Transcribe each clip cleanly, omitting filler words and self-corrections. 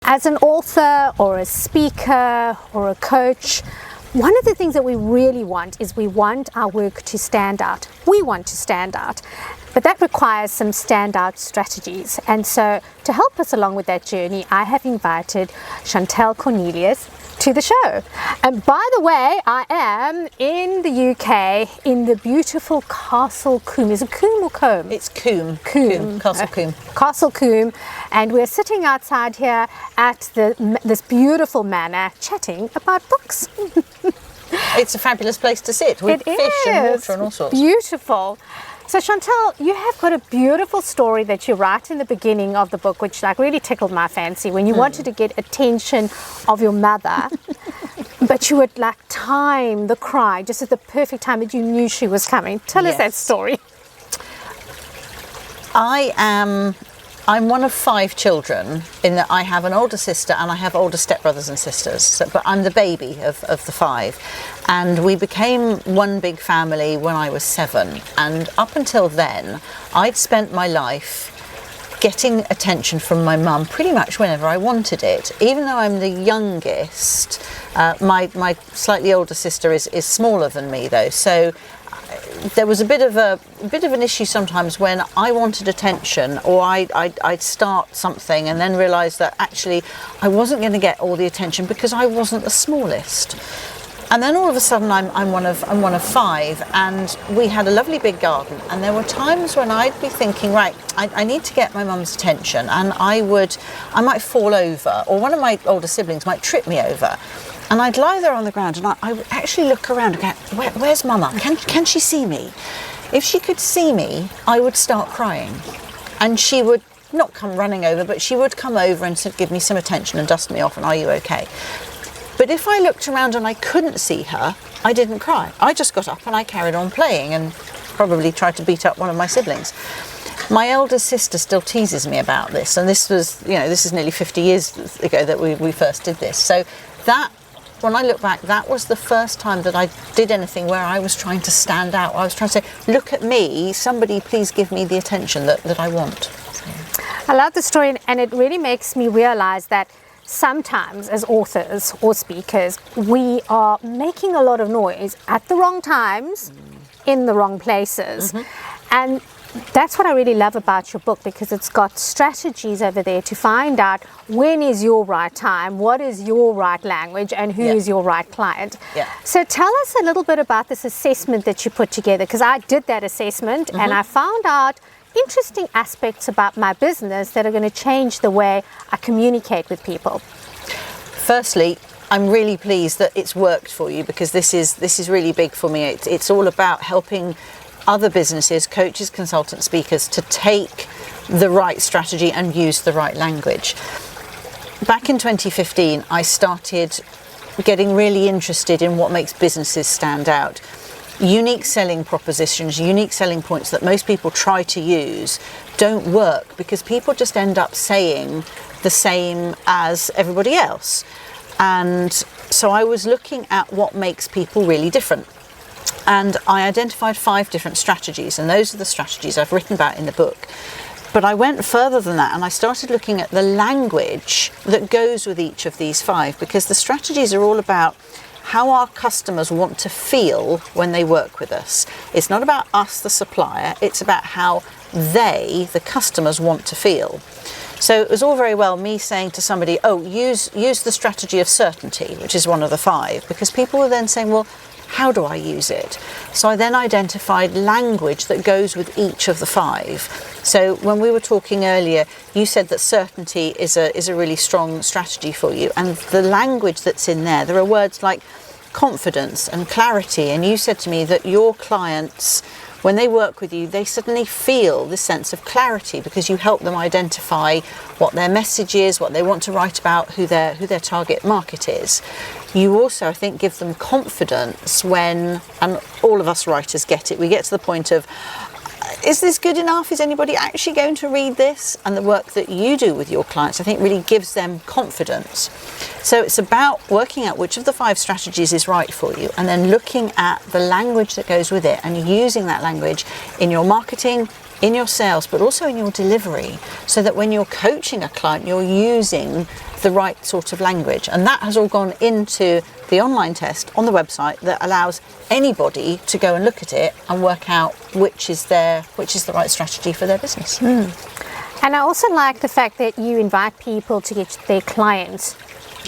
As an author or a speaker or a coach, one of the things that we really want is we want our work to stand out. We want to stand out, but that requires some standout strategies. And so to help us along with that journey, I have invited Chantal Cornelius to the show. And by the way, I am in the UK in the beautiful Castle Combe. Is it Combe or Combe? It's Combe. Castle Combe. Castle Combe. And we're sitting outside here at this beautiful manor chatting about books. It's a fabulous place to sit with fish and water and all sorts. Beautiful. So Chantal, you have got a beautiful story that you write in the beginning of the book, which really tickled my fancy, when you wanted to get attention of your mother, but you would time the cry just at the perfect time that you knew she was coming. Tell us that story. I'm one of 5 children, in that I have an older sister and I have older stepbrothers and sisters, but I'm the baby of the 5. And we became one big family when I was 7. And up until then, I'd spent my life getting attention from my mum pretty much whenever I wanted it. Even though I'm the youngest, my slightly older sister is smaller than me though, so there was a bit of an issue sometimes when I wanted attention, or I'd start something and then realise that actually I wasn't going to get all the attention because I wasn't the smallest. And then all of a sudden I'm one of 5, and we had a lovely big garden, and there were times when I'd be thinking, right, I need to get my mum's attention, and I might fall over, or one of my older siblings might trip me over. And I'd lie there on the ground and I would actually look around and go, where's Mama? Can she see me? If she could see me, I would start crying. And she would not come running over, but she would come over and give me some attention and dust me off and, are you okay? But if I looked around and I couldn't see her, I didn't cry. I just got up and I carried on playing and probably tried to beat up one of my siblings. My elder sister still teases me about this, and this was, this is nearly 50 years ago that we first did this. So that, when I look back, that was the first time that I did anything where I was trying to stand out. I was trying to say, look at me, somebody please give me the attention that I want. So. I love the story, and it really makes me realise that sometimes as authors or speakers, we are making a lot of noise at the wrong times, in the wrong places. And that's what I really love about your book, because it's got strategies over there to find out when is your right time, what is your right language, and who is your right client. So tell us a little bit about this assessment that you put together, because I did that assessment and I found out interesting aspects about my business that are going to change the way I communicate with people. Firstly, I'm really pleased that it's worked for you, because this is really big for me. It's all about helping other businesses, coaches, consultants, speakers, to take the right strategy and use the right language. Back in 2015, I started getting really interested in what makes businesses stand out. Unique selling propositions, unique selling points that most people try to use don't work, because people just end up saying the same as everybody else. And so I was looking at what makes people really different. And I identified 5 different strategies, and those are the strategies I've written about in the book. But I went further than that, and I started looking at the language that goes with each of these 5, because the strategies are all about how our customers want to feel when they work with us. It's not about us, the supplier, it's about how they, the customers, want to feel. So it was all very well me saying to somebody, use the strategy of certainty, which is one of the 5, because people were then saying, well, how do I use it? So I then identified language that goes with each of the 5. So when we were talking earlier, you said that certainty is a really strong strategy for you. And the language that's in there are words like confidence and clarity. And you said to me that your clients, when they work with you, they suddenly feel this sense of clarity, because you help them identify what their message is, what they want to write about, who their target market is. You also, I think, give them confidence when, and all of us writers get it, we get to the point of, is this good enough? Is anybody actually going to read this? And the work that you do with your clients, I think, really gives them confidence. So it's about working out which of the 5 strategies is right for you, and then looking at the language that goes with it and using that language in your marketing, in your sales, but also in your delivery, so that when you're coaching a client, you're using the right sort of language. And that has all gone into the online test on the website that allows anybody to go and look at it and work out which is the right strategy for their business. And I also like the fact that you invite people to get their clients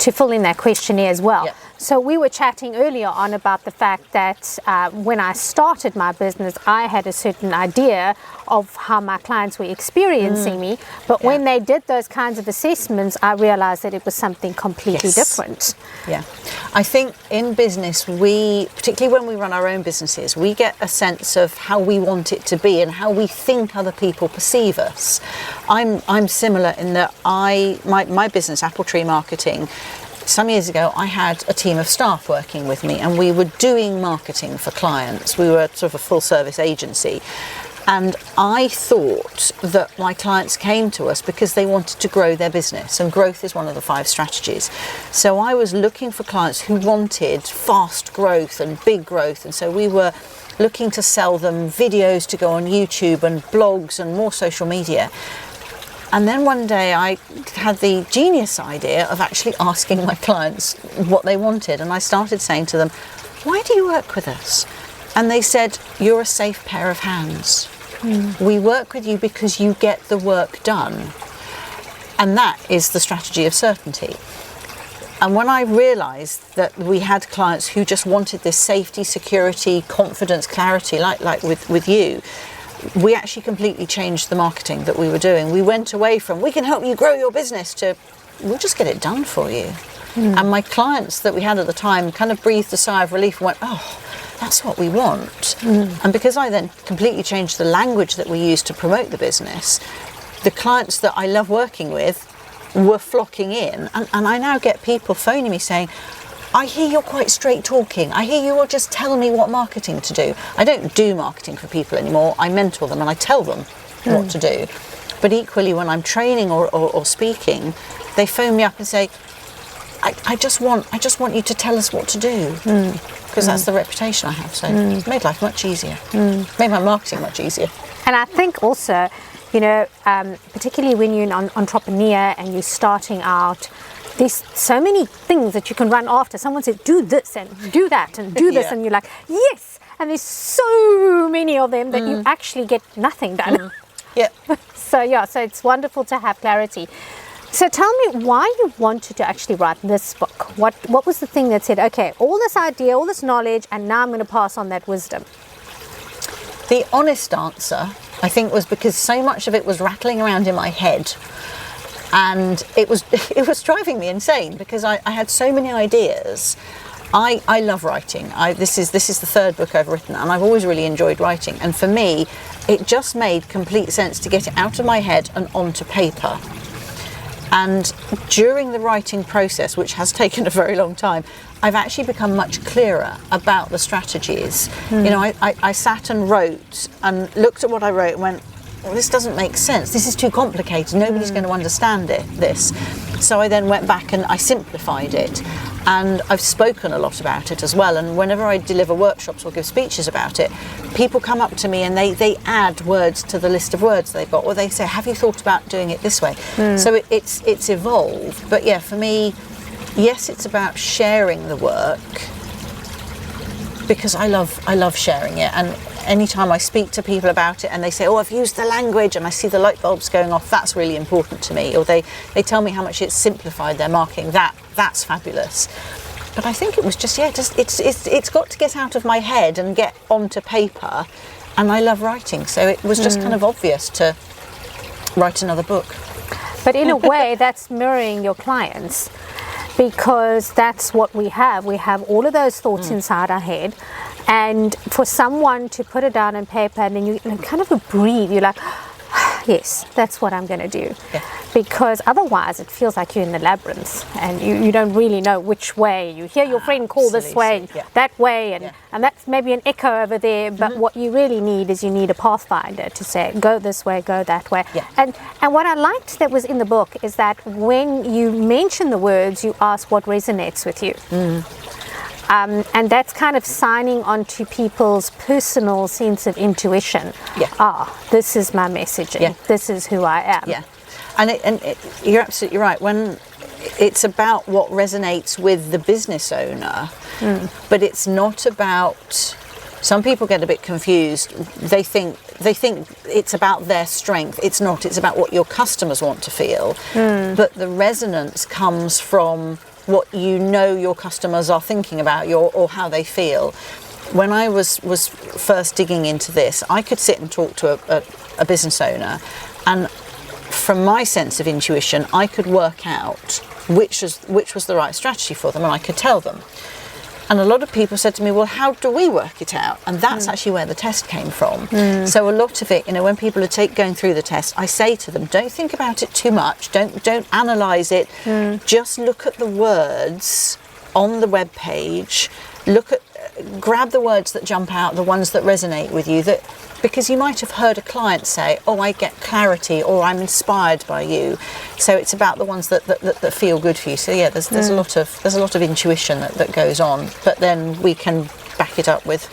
to fill in that questionnaire as well. Yeah. So we were chatting earlier on about the fact that when I started my business, I had a certain idea of how my clients were experiencing me. But when they did those kinds of assessments, I realized that it was something completely different. Yeah. I think in business, particularly when we run our own businesses, we get a sense of how we want it to be and how we think other people perceive us. I'm similar in that my business, Apple Tree Marketing, some years ago, I had a team of staff working with me, and we were doing marketing for clients. We were sort of a full service agency. And I thought that my clients came to us because they wanted to grow their business, and growth is one of the 5 strategies. So I was looking for clients who wanted fast growth and big growth. And so we were looking to sell them videos to go on YouTube and blogs and more social media. And then one day I had the genius idea of actually asking my clients what they wanted. And I started saying to them, why do you work with us? And they said, you're a safe pair of hands. We work with you because you get the work done. And that is the strategy of certainty. And when I realised that we had clients who just wanted this safety, security, confidence, clarity, like with you, we actually completely changed the marketing that we were doing. We went away from, we can help you grow your business, to, we'll just get it done for you. And my clients that we had at the time kind of breathed a sigh of relief and went, oh, that's what we want. And because I then completely changed the language that we used to promote the business, the clients that I love working with were flocking in. And I now get people phoning me saying, I hear you're quite straight talking. I hear you will just tell me what marketing to do. I don't do marketing for people anymore. I mentor them and I tell them what to do. But equally, when I'm training or speaking, they phone me up and say, I just want you to tell us what to do. Because that's the reputation I have. So it's made life much easier. Made my marketing much easier. And I think also, you know, particularly when you're an entrepreneur and you're starting out, there's so many things that you can run after. Someone says, do this and do that and do this. And you're like, yes. And there's so many of them that you actually get nothing done. So it's wonderful to have clarity. So tell me why you wanted to actually write this book. What was the thing that said, okay, all this idea, all this knowledge, and now I'm going to pass on that wisdom? The honest answer, I think, was because so much of it was rattling around in my head. And it was driving me insane because I had so many ideas. I love writing. This is the 3rd book I've written, and I've always really enjoyed writing. And for me, it just made complete sense to get it out of my head and onto paper. And during the writing process, which has taken a very long time, I've actually become much clearer about the strategies. You know, I sat and wrote and looked at what I wrote and went, well, this doesn't make sense. This is too complicated. Nobody's going to understand this. So I then went back and I simplified it. And I've spoken a lot about it as well. And whenever I deliver workshops or give speeches about it, people come up to me and they add words to the list of words they've got, or they say, have you thought about doing it this way? So it's evolved. But yeah, for me, yes, it's about sharing the work because I love sharing it. And anytime I speak to people about it and they say, oh, I've used the language, and I see the light bulbs going off, that's really important to me. Or they tell me how much it's simplified their marketing, that's fabulous. But I think it was just it's got to get out of my head and get onto paper, and I love writing, so it was just kind of obvious to write another book. But in a way, that's mirroring your clients, because that's what we have. We have all of those thoughts inside our head. And for someone to put it down on paper and then you kind of breathe, you're like, yes, that's what I'm going to do. Yeah. Because otherwise it feels like you're in the labyrinth and you don't really know which way. You hear your friend call this way, that way, and that's maybe an echo over there. But what you really need is you need a pathfinder to say, go this way, go that way. Yeah. And what I liked that was in the book is that when you mention the words, you ask what resonates with you. And that's kind of signing on to people's personal sense of intuition. This is my messaging. This is who I am. And you're absolutely right. When it's about what resonates with the business owner, but it's not about. Some people get a bit confused. They think it's about their strength. It's not. It's about what your customers want to feel. But the resonance comes from what you know your customers are thinking about you or how they feel. When I was first digging into this, I could sit and talk to a business owner, and from my sense of intuition, I could work out which was the right strategy for them, and I could tell them. And a lot of people said to me, well, how do we work it out? And that's actually where the test came from. So a lot of it, when people are going through the test, I say to them, don't think about it too much. Don't analyse it. Just look at the words on the web page. Grab the words that jump out, the ones that resonate with you. Because you might have heard a client say, oh, I get clarity, or I'm inspired by you. So it's about the ones that feel good for you. So yeah, there's a lot of intuition that goes on, but then we can back it up with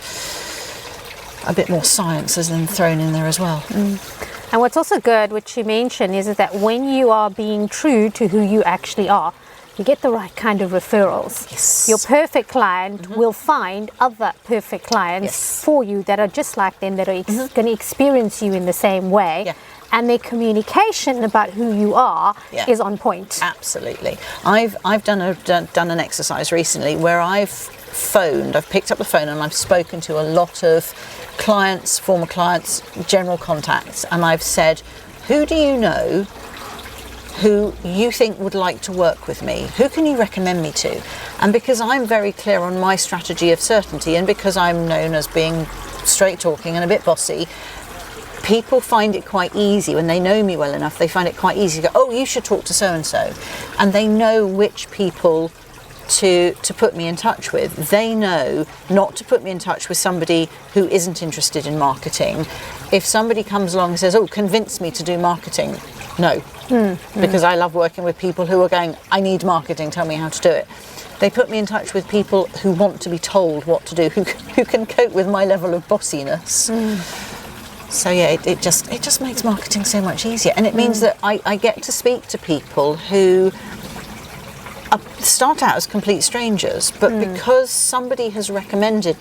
a bit more science as then thrown in there as well. And what's also good, which you mentioned, is that when you are being true to who you actually are, you get the right kind of referrals. Yes. Your perfect client will find other perfect clients for you that are just like them, that are going to experience you in the same way. And their communication about who you are is on point. Absolutely. I've done an exercise recently where I've picked up the phone and I've spoken to a lot of clients, former clients, general contacts, and I've said, who do you know who you think would like to work with me? Who can you recommend me to? And because I'm very clear on my strategy of certainty, and because I'm known as being straight talking and a bit bossy, people find it quite easy when they know me well enough. They find it quite easy to go, oh, you should talk to so and so, and they know which people to put me in touch with. They know not to put me in touch with somebody who isn't interested in marketing. If somebody comes along and says, oh, convince me to do marketing, no, because I love working with people who are going, I need marketing, tell me how to do it. They put me in touch with people who want to be told what to do, who can cope with my level of bossiness. So yeah, it just makes marketing so much easier, and it means that I get to speak to people who start out as complete strangers, but because somebody has recommended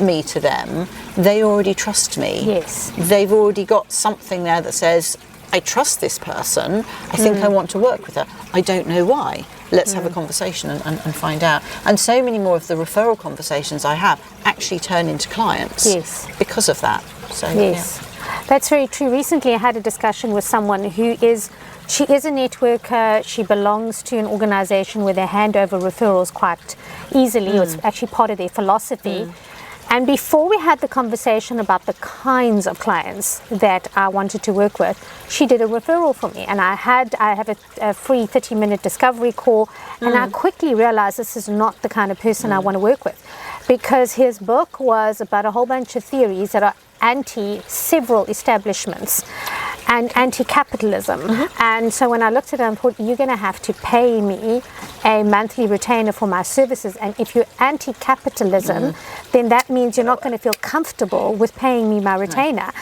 me to them, they already trust me. Yes. They've already got something there that says, I trust this person, I think I want to work with her. I don't know why. Let's have a conversation and find out. And so many more of the referral conversations I have actually turn into clients because of that. So that's very true. Recently I had a discussion with someone she is a networker. She belongs to an organization where they hand over referrals quite easily. It's actually part of their philosophy. And before we had the conversation about the kinds of clients that I wanted to work with, she did a referral for me, and I have a free 30-minute discovery call, and I quickly realized this is not the kind of person I want to work with, because his book was about a whole bunch of theories that are anti several establishments and anti-capitalism. And so when I looked at it, I thought, you're going to have to pay me a monthly retainer for my services, and if you're anti-capitalism, then that means you're not going to feel comfortable with paying me my retainer.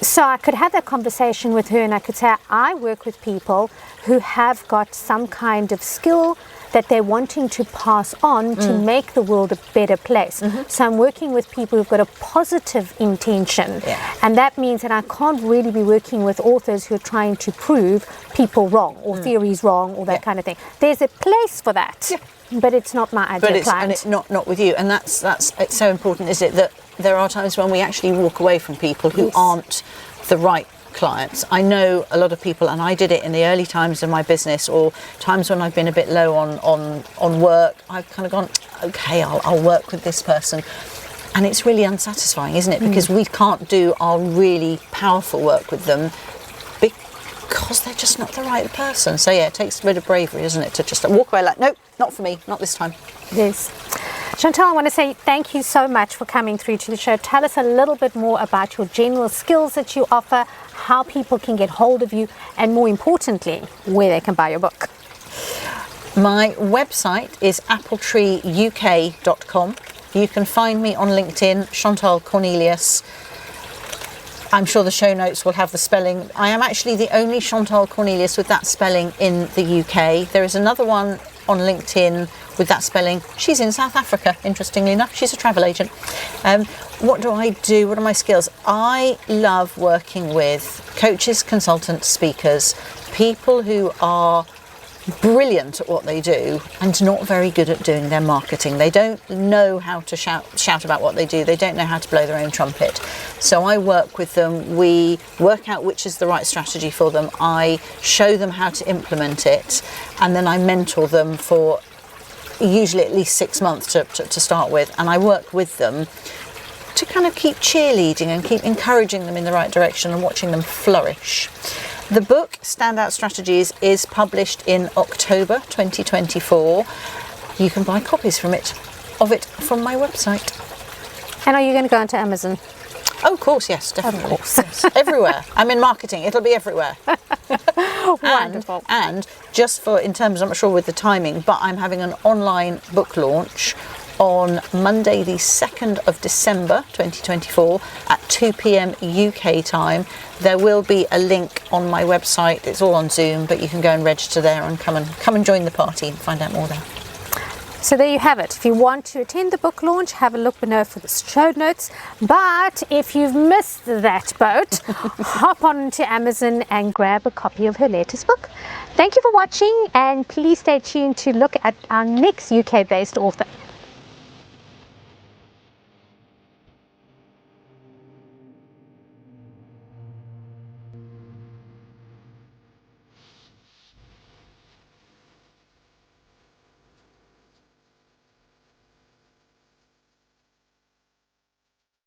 So I could have that conversation with her, and I could say, I work with people who have got some kind of skill that they're wanting to pass on to make the world a better place. So I'm working with people who've got a positive intention. And that means that I can't really be working with authors who are trying to prove people wrong or theories wrong or that kind of thing. There's a place for that, but it's not my ideal client. And it's not with you. And that's it's so important, is it, that there are times when we actually walk away from people who aren't the right clients. I know a lot of people, and I did it in the early times of my business, or times when I've been a bit low on work. I've kind of gone, okay, I'll work with this person, and it's really unsatisfying, isn't it? Because we can't do our really powerful work with them because they're just not the right person. So yeah, it takes a bit of bravery, isn't it, to just walk away like, nope, not for me, not this time. Yes. Chantal, I want to say thank you so much for coming through to the show. Tell us a little bit more about your general skills that you offer, how people can get hold of you, and more importantly, where they can buy your book. My website is appletreeuk.com. You can find me on LinkedIn, Chantal Cornelius. I'm sure the show notes will have the spelling. I am actually the only Chantal Cornelius with that spelling in the UK. There is another one on LinkedIn with that spelling. She's in South Africa, interestingly enough. She's a travel agent. What do I do? What are my skills? I love working with coaches, consultants, speakers, people who are brilliant at what they do and not very good at doing their marketing. They don't know how to shout about what they do. They don't know how to blow their own trumpet. So I work with them. We work out which is the right strategy for them. I show them how to implement it, and then I mentor them for usually at least 6 months to start with, and I work with them to kind of keep cheerleading and keep encouraging them in the right direction and watching them flourish. The book, Standout Strategies, is published in October 2024. You can buy copies of it from my website. And are you going to go onto Amazon? Oh, of course, yes, definitely. Of course. Yes, everywhere. I'm in marketing. It'll be everywhere. Wonderful. And just for, in terms, I'm not sure with the timing, but I'm having an online book launch on Monday the 2nd of December 2024 at 2 p.m. UK time. There will be a link on my website. It's all on Zoom, but you can go and register there and come and join the party and find out more there. So there you have it. If you want to attend the book launch, have a look below for the show notes. But if you've missed that boat, hop on to Amazon and grab a copy of her latest book. Thank you for watching, and please stay tuned to look at our next UK-based author.